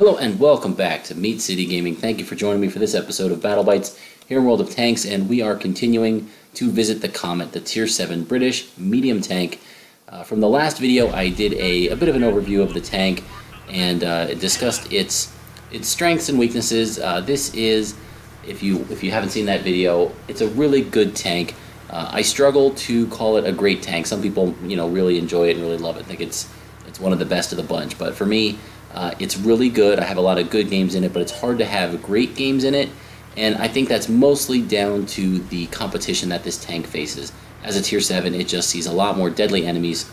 Hello and welcome back to Meat City Gaming. Thank you for joining me for this episode of Battle Bites here in World of Tanks, and we are continuing to visit the Comet, the Tier 7 British medium tank. From the last video, I did a bit of an overview of the tank and discussed its strengths and weaknesses. This is, if you haven't seen that video, it's a really good tank. I struggle to call it a great tank. Some people, really enjoy it and really love it. I think it's one of the best of the bunch. But for me, it's really good. I have a lot of good games in it, but it's hard to have great games in it. And I think that's mostly down to the competition that this tank faces. As a Tier 7, it just sees a lot more deadly enemies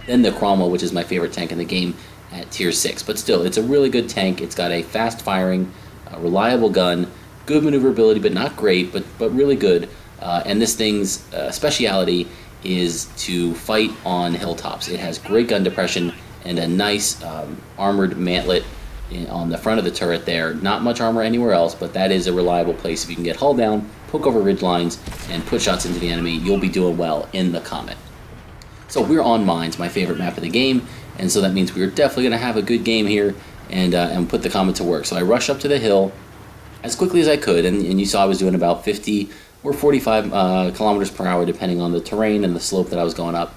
than the Cromwell, which is my favorite tank in the game, at Tier 6. But still, it's a really good tank. It's got a fast-firing, reliable gun, good maneuverability, but not great, but really good. And this thing's speciality is to fight on hilltops. It has great gun depression and a nice armored mantlet on the front of the turret there. Not much armor anywhere else, but that is a reliable place. If you can get hull down, poke over ridge lines, and put shots into the enemy, you'll be doing well in the Comet. So we're on Mines, my favorite map of the game, and so that means we're definitely going to have a good game here and put the Comet to work. So I rushed up to the hill as quickly as I could, and you saw I was doing about 50 or 45 kilometers per hour, depending on the terrain and the slope that I was going up.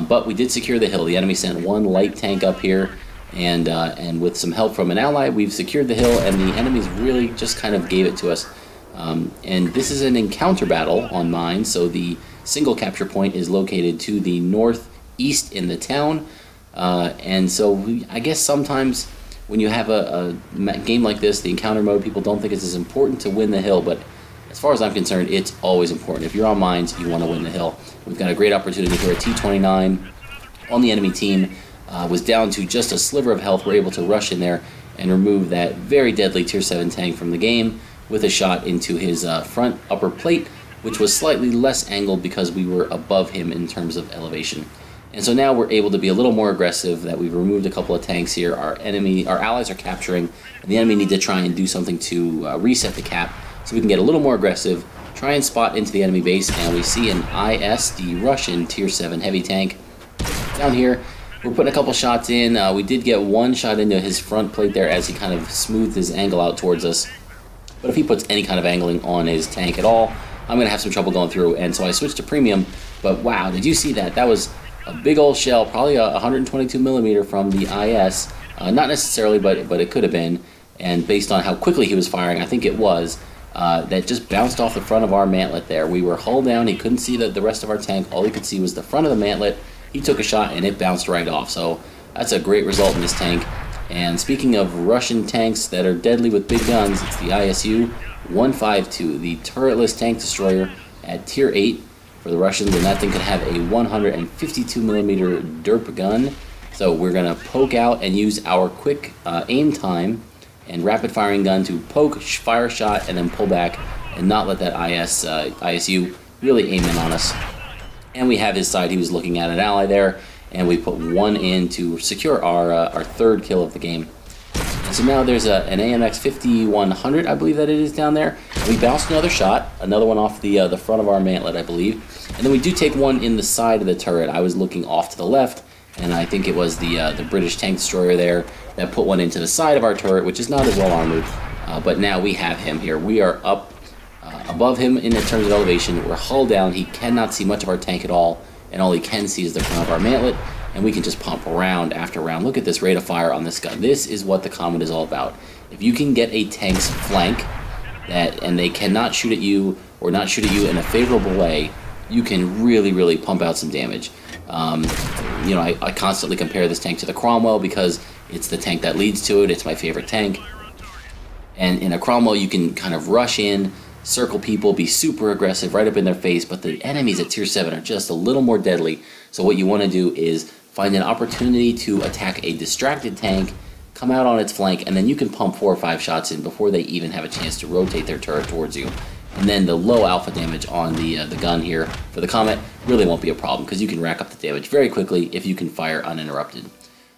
But we did secure the hill. The enemy sent one light tank up here, and with some help from an ally, we've secured the hill, and the enemies really just kind of gave it to us. And this is an encounter battle on Mines, so the single capture point is located to the northeast in the town. And so I guess sometimes when you have a game like this, the encounter mode, people don't think it's as important to win the hill, but as far as I'm concerned, it's always important. If you're on Mines, you want to win the hill. We've got a great opportunity here. A T-29 on the enemy team was down to just a sliver of health. We're able to rush in there and remove that very deadly Tier 7 tank from the game with a shot into his front upper plate, which was slightly less angled because we were above him in terms of elevation. And so now we're able to be a little more aggressive, that we've removed a couple of tanks here. Our allies are capturing, and the enemy need to try and do something to reset the cap so we can get a little more aggressive, try and spot into the enemy base, and we see an IS, the Russian Tier 7 heavy tank. Down here, we're putting a couple shots in. We did get one shot into his front plate there as he kind of smoothed his angle out towards us. But if he puts any kind of angling on his tank at all, I'm going to have some trouble going through, and so I switched to premium. But wow, did you see that? That was a big old shell, probably a 122 millimeter from the IS. Not necessarily, but it could have been. And based on how quickly he was firing, I think it was. That just bounced off the front of our mantlet there. We were hull down, he couldn't see the rest of our tank, all he could see was the front of the mantlet. He took a shot and it bounced right off, so that's a great result in this tank. And speaking of Russian tanks that are deadly with big guns, it's the ISU 152, the turretless tank destroyer at Tier 8 for the Russians, and that thing could have a 152 millimeter derp gun. So we're going to poke out and use our quick aim time and rapid firing gun to poke, fire a shot, and then pull back and not let that ISU really aim in on us. And we have his side. He was looking at an ally there, and we put one in to secure our third kill of the game. And so now there's an AMX 5100, I believe that it is down there. And we bounced another shot, another one off the front of our mantlet, I believe. And then we do take one in the side of the turret. I was looking off to the left, and I think it was the British tank destroyer there that put one into the side of our turret, which is not as well armored. But now we have him here. We are up above him in terms of elevation. We're hull down. He cannot see much of our tank at all, and all he can see is the front of our mantlet, and we can just pump round after round. Look at this rate of fire on this gun. This is what the Comet is all about. If you can get a tank's flank and they cannot shoot at you or not shoot at you in a favorable way, you can really pump out some damage. I constantly compare this tank to the Cromwell because it's the tank that leads to it. It's my favorite tank. And in a Cromwell, you can kind of rush in, circle people, be super aggressive right up in their face, but the enemies at Tier 7 are just a little more deadly. So what you want to do is find an opportunity to attack a distracted tank, come out on its flank, and then you can pump 4 or 5 shots in before they even have a chance to rotate their turret towards you. And then the low alpha damage on the gun here for the Comet really won't be a problem because you can rack up the damage very quickly if you can fire uninterrupted.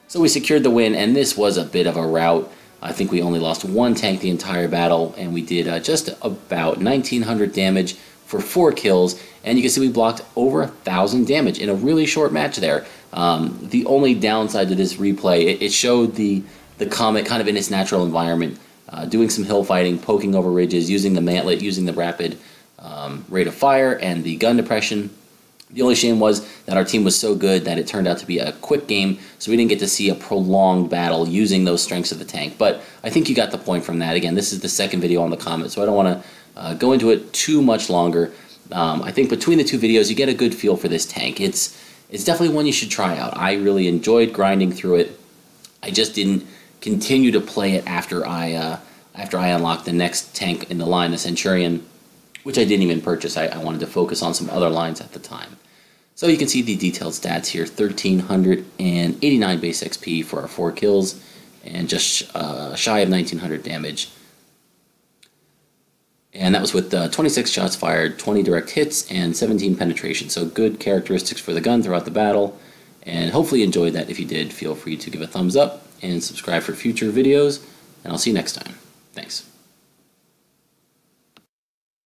So we secured the win, and this was a bit of a rout. I think we only lost one tank the entire battle, and we did just about 1900 damage for 4 kills, and you can see we blocked over 1,000 damage in a really short match there. The only downside to this replay, it showed the the Comet kind of in its natural environment, doing some hill fighting, poking over ridges, using the mantlet, using the rapid rate of fire and the gun depression. The only shame was that our team was so good that it turned out to be a quick game, so we didn't get to see a prolonged battle using those strengths of the tank. But I think you got the point from that. Again, this is the second video on the Comet, so I don't want to go into it too much longer. I think between the two videos, you get a good feel for this tank. It's definitely one you should try out. I really enjoyed grinding through it. I just didn't continue to play it after I unlocked the next tank in the line, the Centurion, which I didn't even purchase. I wanted to focus on some other lines at the time. So you can see the detailed stats here, 1,389 base XP for our 4 kills, and just shy of 1,900 damage. And that was with 26 shots fired, 20 direct hits, and 17 penetration. So good characteristics for the gun throughout the battle, and hopefully you enjoyed that. If you did, feel free to give a thumbs up and subscribe for future videos, and I'll see you next time.